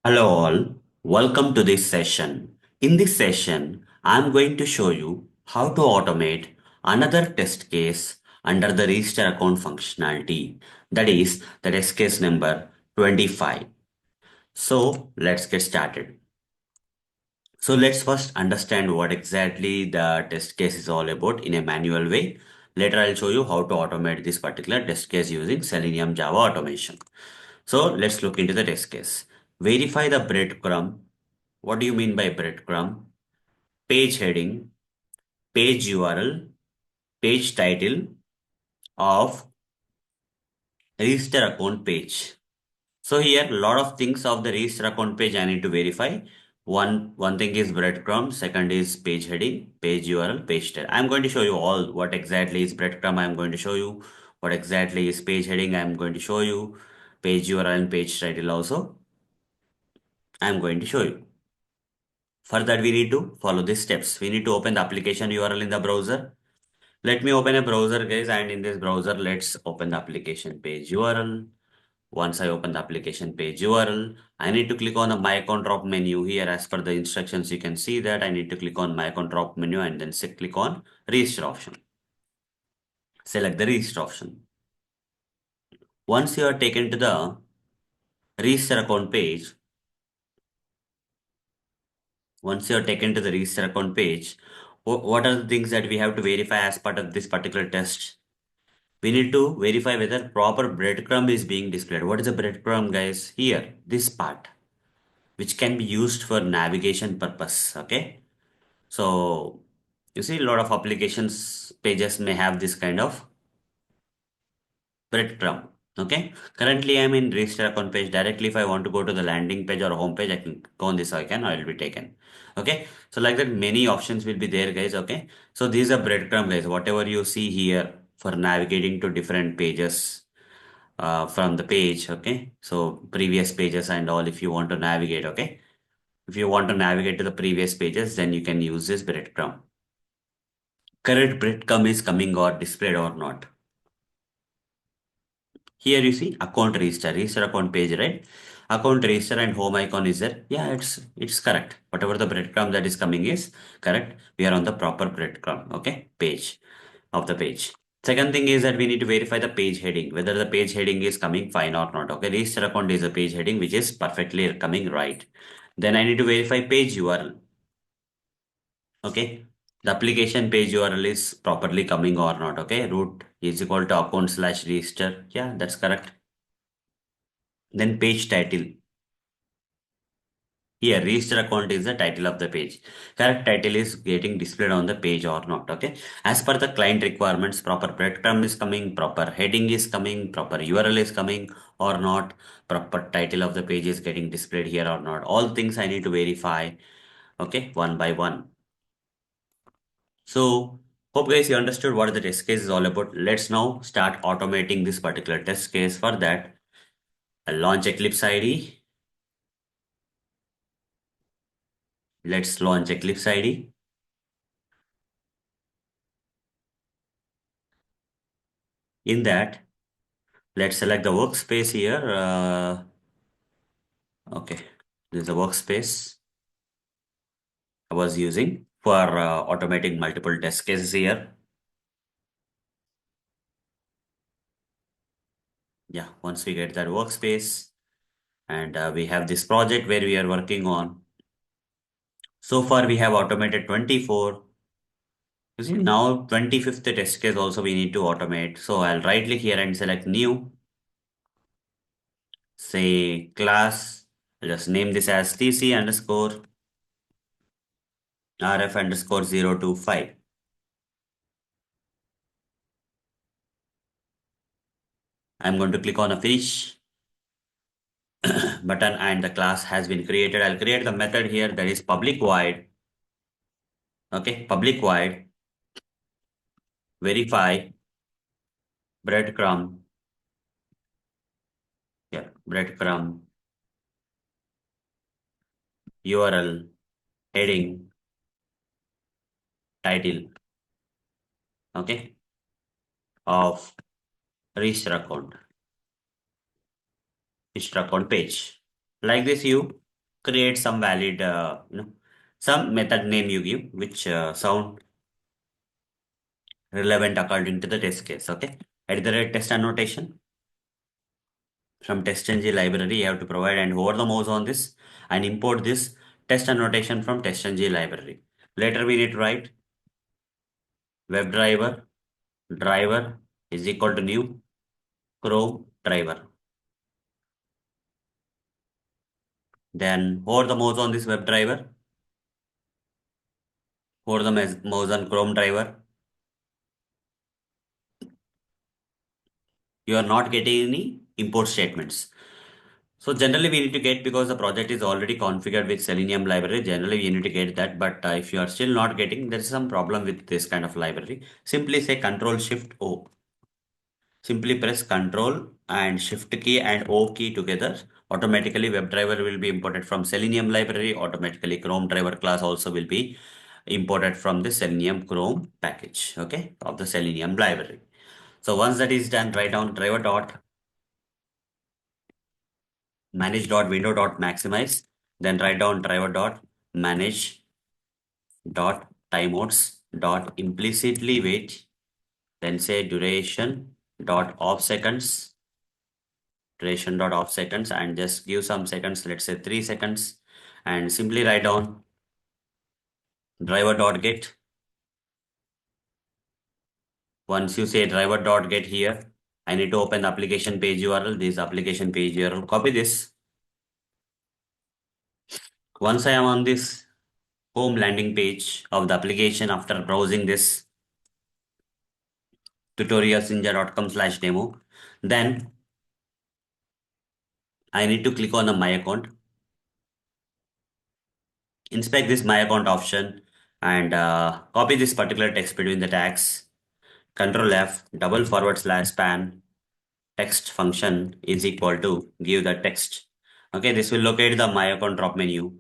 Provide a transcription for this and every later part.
Hello all, welcome to this session. In this session, I'm going to show you how to automate another test case under the register account functionality, that is the test case number 25. So let's get started. So let's first understand what exactly the test case is all about in a manual way. Later I'll show you how to automate this particular test case using Selenium Java automation. So let's look into the test case. Verify the breadcrumb. What do you mean by breadcrumb? Page heading, page URL, page title of register account page. So here, a lot of things of the register account page I need to verify. One thing is breadcrumb, second is page heading, page URL, page title. I'm going to show you all what exactly is breadcrumb. I'm going to show you what exactly is page heading. I'm going to show you page URL and page title also. I'm going to show you. For that, we need to follow these steps. We need to open the application URL in the browser. Let me open a browser, guys, and in this browser, let's open the application page URL. Once I open the application page URL, I need to click on the My Account drop menu here. As per the instructions, you can see that I need to click on My Account drop menu and then click on Register option. Select the Register option. Once you are taken to the Register account page, once you are taken to the Register account page, what are the things that we have to verify as part of this particular test? We need to verify whether proper breadcrumb is being displayed. What is a breadcrumb, guys? Here, this part, which can be used for navigation purpose. Okay. So you see a lot of applications pages may have this kind of breadcrumb. Okay. Currently I'm in register account page. Directly if I want to go to the landing page or home page, I can go on this icon, I will be taken. Okay. So like that many options will be there, guys. Okay. So these are breadcrumb, guys. Whatever you see here for navigating to different pages from the page. Okay. So previous pages and all, if you want to navigate. Okay. If you want to navigate to the previous pages, then you can use this breadcrumb. Correct breadcrumb is coming or displayed or not. Here you see account register account page, right? Account register and home icon is there. Yeah, it's correct. Whatever the breadcrumb that is coming is correct. We are on the proper breadcrumb, okay, page of the page. Second thing is that we need to verify the page heading, whether the page heading is coming fine or not. Okay, register account is a page heading which is perfectly coming right. Then I need to verify page URL. Okay, the application page URL is properly coming or not. Okay, root is equal to account/register. Yeah, that's correct. Then page title. Here, register account is the title of the page. Correct title is getting displayed on the page or not. Okay, as per the client requirements, proper breadcrumb is coming, proper heading is coming, proper URL is coming or not, proper title of the page is getting displayed here or not. All things I need to verify. Okay, one by one. So, hope guys you understood what the test case is all about. Let's now start automating this particular test case. For that, I'll launch Eclipse IDE. Let's launch Eclipse IDE. In that, let's select the workspace here. Okay, this is the workspace I was using for automating multiple test cases here. Yeah, once we get that workspace and we have this project where we are working on. So far, we have automated 24. You see, now 25th test case also we need to automate. So I'll right click here and select new, say class. I'll just name this as TC underscore RF underscore 025. I'm going to click on a finish button and the class has been created. I'll create the method here that is public void. Okay, public void verify breadcrumb. Yeah, breadcrumb URL heading title. Okay, of register account page. Like this, you create some valid, some method name you give, which sound relevant according to the test case. Okay. At the rate test annotation from testng library, you have to provide and hover the mouse on this and import this test annotation from testng library. Later we need to write WebDriver is equal to new Chrome driver. Then hover the mouse on this WebDriver, hover the mouse on Chrome driver. You are not getting any import statements. So generally we need to get, because the project is already configured with Selenium library, generally we need to get that. But if you are still not getting, there is some problem with this kind of library. Simply say Control Shift O. Simply press Control and Shift key and O key together. Automatically WebDriver will be imported from Selenium library. Automatically Chrome driver class also will be imported from the Selenium Chrome package, okay, of the Selenium library. So once that is done, write down driver dot manage dot window dot maximize. Then write down driver dot manage dot timeouts dot implicitly wait. Then say duration dot off seconds, and just give some seconds, let's say 3 seconds, and simply write down driver dot get. Once you say driver dot get here, I need to open the application page URL. This application page URL, copy this. Once I am on this home landing page of the application, after browsing this tutorialsinja.com/demo, then I need to click on the my account, inspect this my account option, and copy this particular text between the tags. Control F, double forward slash span text function is equal to give the text. Okay, this will locate the my account drop menu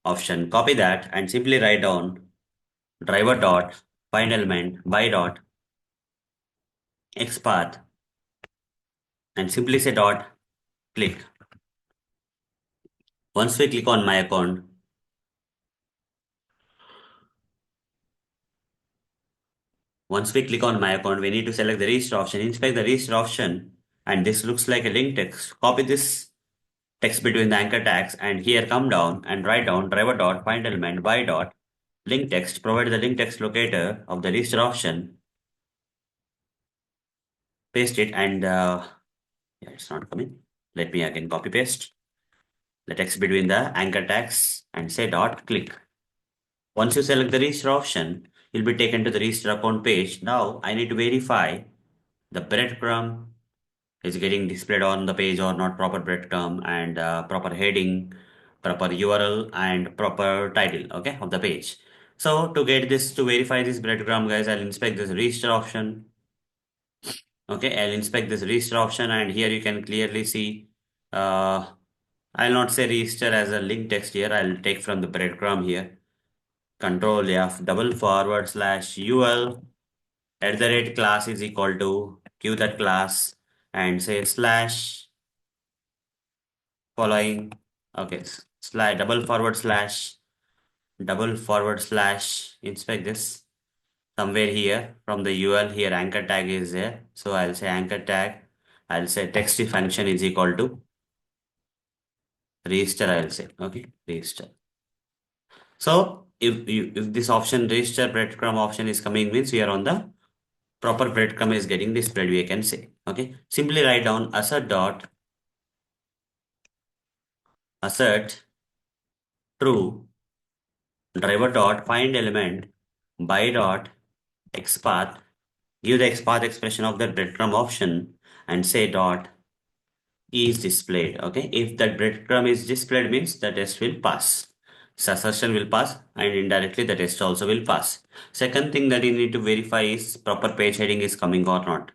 option. Copy that and simply write down driver dot find element by dot xpath and simply say dot click. Once we click on my account, we need to select the register option, inspect the register option, and this looks like a link text. Copy this text between the anchor tags and here come down and write down driver dot find element by dot link text. Provide the link text locator of the register option, paste it, and yeah, it's not coming. Let me again copy paste the text between the anchor tags and say dot click. Once you select the register option, you'll be taken to the register account page. Now I need to verify the breadcrumb is getting displayed on the page or not, proper breadcrumb and proper heading, proper URL and proper title, okay, of the page. So to get this, to verify this breadcrumb, guys, I'll inspect this register option. Okay, I'll inspect this register option and here you can clearly see, I'll not say register as a link text here. I'll take from the breadcrumb here. Control F double forward slash UL at the rate class is equal to give that class and say slash following. Okay, slash double forward slash inspect this somewhere here from the UL. Here anchor tag is there, so I'll say anchor tag, I'll say text function is equal to register. I'll say okay, register. So if this option register breadcrumb option is coming, means we are on the proper breadcrumb is getting displayed, we can say. Okay, simply write down assert true driver dot find element by dot xpath, give the xpath expression of the breadcrumb option and say dot is displayed. Okay, if that breadcrumb is displayed, means the test will pass. So assertion will pass and indirectly the test also will pass. Second thing that you need to verify is proper page heading is coming or not.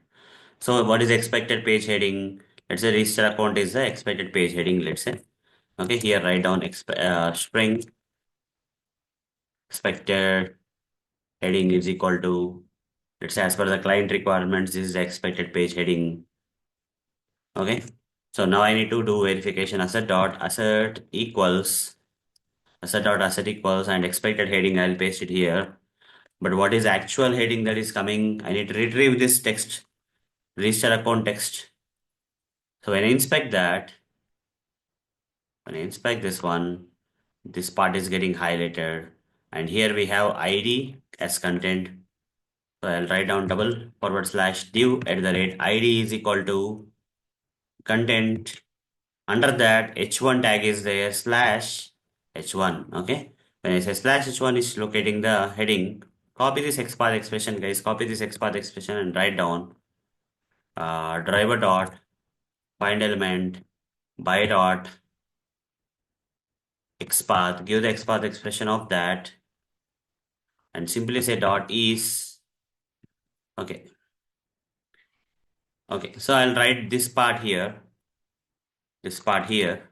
So what is expected page heading? Let's say register account is the expected page heading, let's say. Okay, here write down string expected heading is equal to, let's say as per the client requirements, this is the expected page heading. Okay, so now I need to do verification. Assert dot assert equals asset dot asset equals and expected heading, I'll paste it here. But what is actual heading that is coming? I need to retrieve this text, register account text. So when I inspect this one, this part is getting highlighted. And here we have ID as content. So I'll write down double forward slash div at the rate ID is equal to content. Under that, h1 tag is there slash h1. Okay. When I say slash h1 is locating the heading, copy this XPath expression, guys. Copy this XPath expression and write down driver dot find element by dot XPath. Give the XPath expression of that and simply say dot is. Okay. Okay. So I'll write this part here. This part here.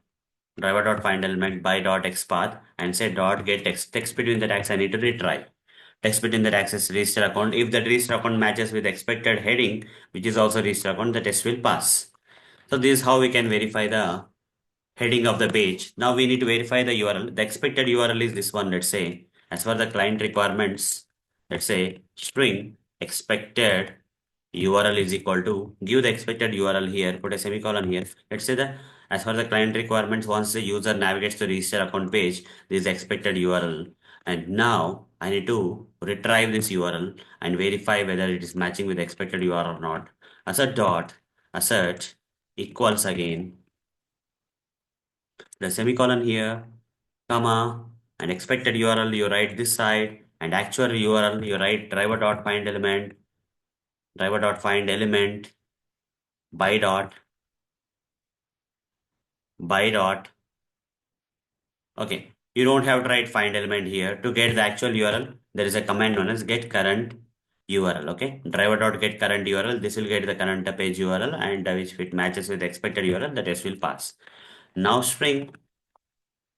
Driver dot find element by dot XPath and say dot get text between the tags. I need to retry. Text between the tags is register account. If that register account matches with expected heading, which is also register account, the test will pass. So this is how we can verify the heading of the page. Now we need to verify the URL. The expected URL is this one, let's say. As per the client requirements, let's say string expected URL is equal to, give the expected URL here, put a semicolon here. Let's say that as per the client requirements, once the user navigates to register account page, this is expected URL. And now I need to retrieve this URL and verify whether it is matching with expected URL or not. Assert dot assert equals again the semicolon here, comma, and expected URL you write this side, and actual URL you write driver dot find element by dot by dot. Okay, you don't have to write find element here. To get the actual URL, there is a command known as get current URL. Okay, driver dot get current URL. This will get the current page URL, and which if it matches with the expected URL, the test will pass. Now string.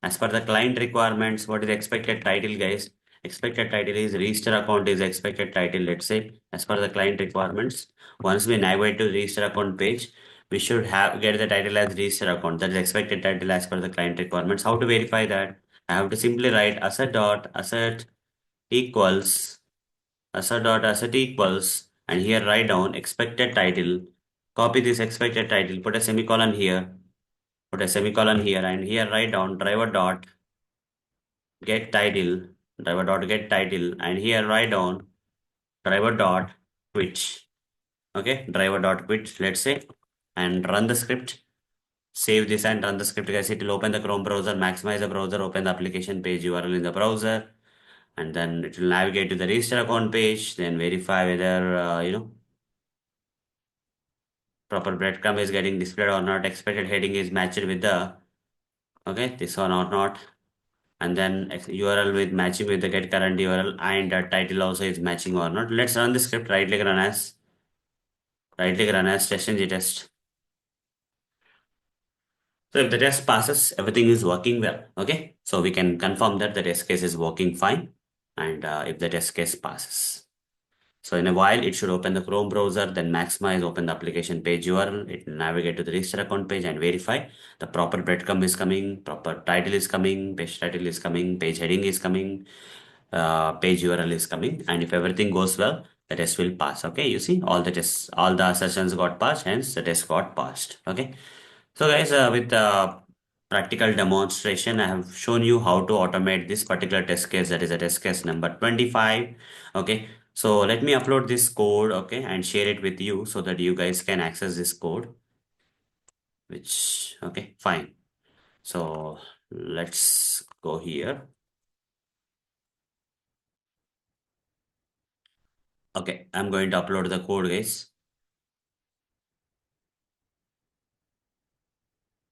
As per the client requirements, what is the expected title, guys? Expected title is register account is expected title, let's say, as per the client requirements. Once we navigate to register account page, we should have get the title as register account. That is expected title as per the client requirements. How to verify that? I have to simply write asset dot asset equals asset dot asset equals, and here write down expected title. Copy this expected title, put a semicolon here, and here write down driver dot get title, driver dot get title, and here write down driver dot quit. Okay, driver dot quit, let's say, and run the script. Save this and run the script, guys. It will open the Chrome browser, maximize the browser, open the application page URL in the browser, and then it will navigate to the register account page, then verify whether proper breadcrumb is getting displayed or not, expected heading is matched with the this one or not, and then URL with matching with the get current URL, and the title also is matching or not. Let's run the script. Right click run as test and test. So if the test passes, everything is working well. Okay, so we can confirm that the test case is working fine, and if the test case passes. So in a while, it should open the Chrome browser, then maximize, open the application page URL, it will navigate to the register account page and verify the proper breadcrumb is coming, proper title is coming, page title is coming, page heading is coming, page URL is coming, and if everything goes well, the test will pass. Okay, you see all the tests, all the assertions got passed, hence the test got passed. Okay, so guys, with the practical demonstration, I have shown you how to automate this particular test case, that is a test case number 25. Okay, so let me upload this code, okay, and share it with you so that you guys can access this code, which, okay, fine. So let's go here. Okay, I'm going to upload the code, guys.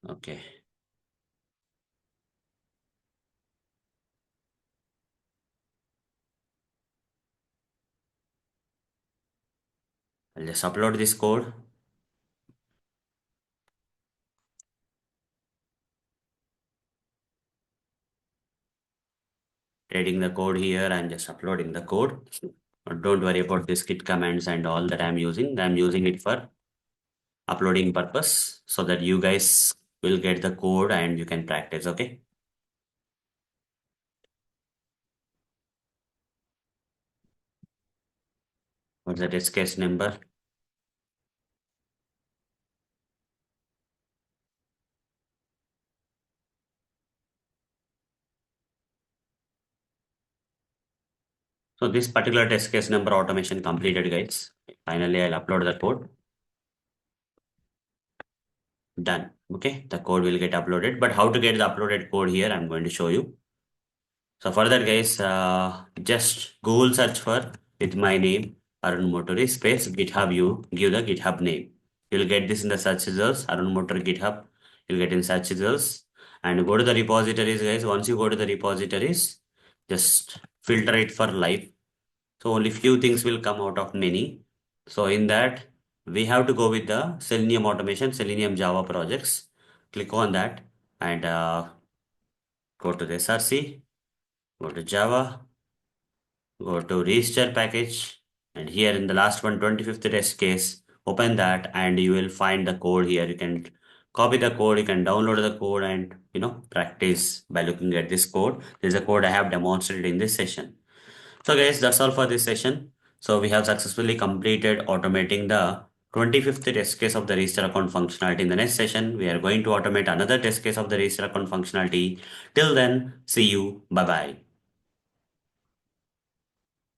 Okay, I'll just upload this code. Reading the code here and just uploading the code. Don't worry about this git commands and all that I'm using. I'm using it for uploading purpose so that you guys will get the code and you can practice. Okay. What's the test case number? So this particular test case number automation completed, guys. Finally, I'll upload the code. Done. Okay, the code will get uploaded. But how to get the uploaded code here, I'm going to show you. So for that, guys, just Google search for with my name, Arun Motori, space GitHub. You give the GitHub name. You'll get this in the search results, Arun Motor GitHub. You'll get in search results and go to the repositories, guys. Once you go to the repositories, just filter it for live. So only few things will come out of many. So in that, we have to go with the Selenium automation, Selenium Java projects. Click on that and go to the SRC, go to Java, go to register package, and here in the last one, 25th test case, open that and you will find the code here. You can copy the code, you can download the code and practice by looking at this code. This is a code I have demonstrated in this session. So guys, that's all for this session. So we have successfully completed automating the 25th test case of the register account functionality. In the next session, we are going to automate another test case of the register account functionality. Till then, see you. Bye bye.